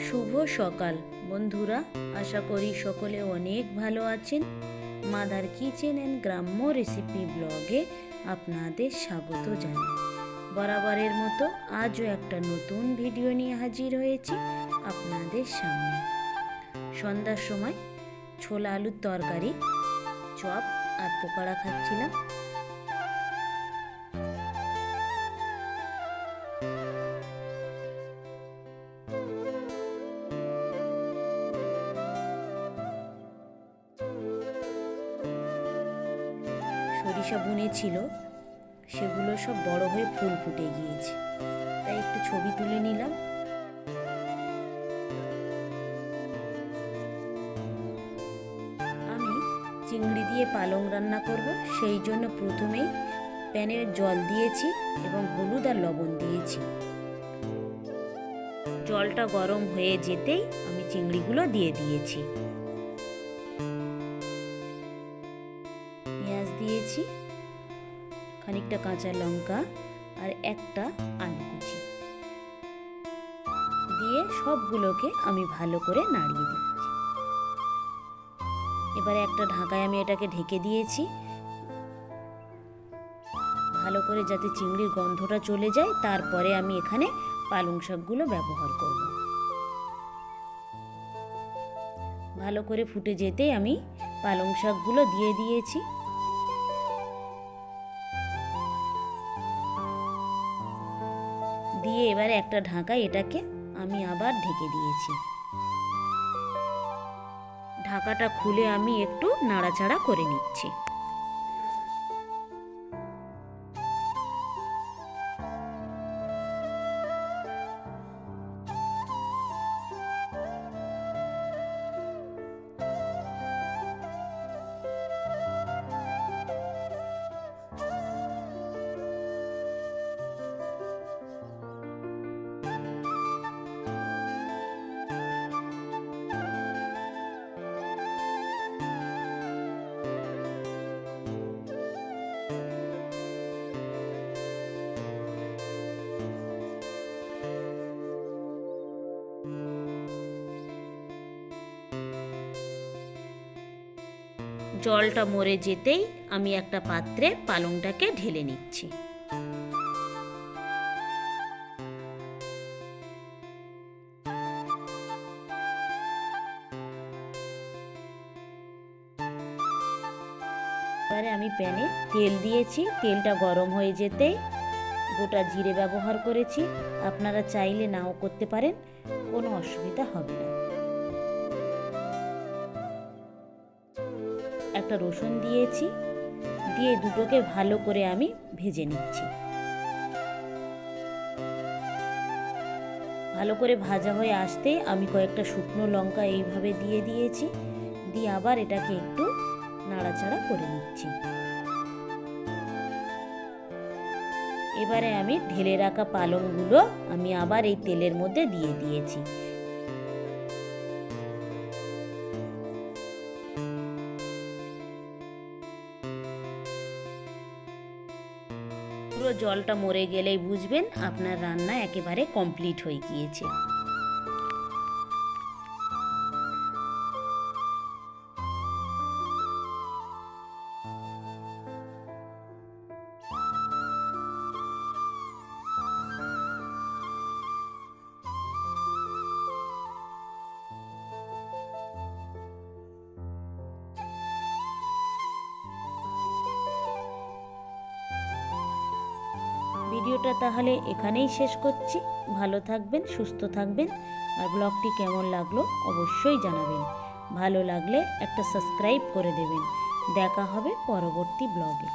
শুভ সকাল বন্ধুরা, আশা করি সকলে অনেক ভালো আছেন। মাদার কিচেন অ্যান্ড গ্রাম্য রেসিপি ব্লগে আপনাদের স্বাগত জানাই। বরাবরের মতো আজও একটা নতুন ভিডিও নিয়ে হাজির হয়েছি আপনাদের সামনে। সন্ধ্যার সময় ছোলা আলুর তরকারি, চপ আর পকোড়া খাচ্ছিলাম। সরিষা বুনেছিল, সেগুলো সব বড় হয়ে ফুল ফুটে গিয়েছে, তাই একটু ছবি তুলে নিলাম। আমি চিংড়ি দিয়ে পালং রান্না করব, সেই জন্য প্রথমেই প্যানে জল দিয়েছি এবং হলুদ আর লবণ দিয়েছি। জলটা গরম হয়ে যেতেই আমি চিংড়িগুলো দিয়ে দিয়েছি। পেঁয়াজ দিয়েছি, খানিকটা কাঁচা লঙ্কা আর একটা আলু কুচি দিয়ে সবগুলোকে আমি ভালো করে নাড়িয়ে দিচ্ছি। এবারে একটা ঢাকায় আমি এটাকে ঢেকে দিয়েছি, ভালো করে যাতে চিংড়ির গন্ধটা চলে যায়। তারপরে আমি এখানে পালং শাকগুলো ব্যবহার করব। ভালো করে ফুটে যেতেই আমি পালং শাকগুলো দিয়ে দিয়েছি। দিয়ে এবারে একটা ঢাকায় এটাকে আমি আবার ঢেকে দিয়েছি। ঢাকাটা খুলে আমি একটু নাড়াচাড়া করে নিচ্ছি। জলটা মরে যেতেই আমি একটা পাত্রে পালংটাকে ঢেলে নিচ্ছি। এবারে আমি প্যানে তেল দিয়েছি, তেলটা গরম হয়ে যেতেই গোটা জিরে ব্যবহার করেছি। আপনারা চাইলে নাও করতে পারেন, কোনো অসুবিধা হবে না। একটা রসুন দিয়েছি, দিয়ে দুটোকে ভালো করে আমি ভেজে নিচ্ছি। ভালো করে ভাজা হয়ে আসতে আমি কয়েকটা শুকনো লঙ্কা এইভাবে দিয়ে দিয়েছি, দিয়ে আবার এটাকে একটু নাড়াচাড়া করে নিচ্ছি। এবারে আমি ঢেলে রাখা পালংগুলো আমি আবার এই তেলের মধ্যে দিয়ে দিয়েছি। পুরো জলটা মরে গেলেই বুঝবেন আপনার রান্না একেবারে কমপ্লিট হয়ে গিয়েছে। ভিডিওটা তাহলে এখানেই শেষ করছি। ভালো থাকবেন, সুস্থ থাকবেন, আর ব্লগটি কেমন লাগলো অবশ্যই জানাবেন। ভালো লাগলে একটা সাবস্ক্রাইব করে দেবেন। দেখা হবে পরবর্তী ব্লগে।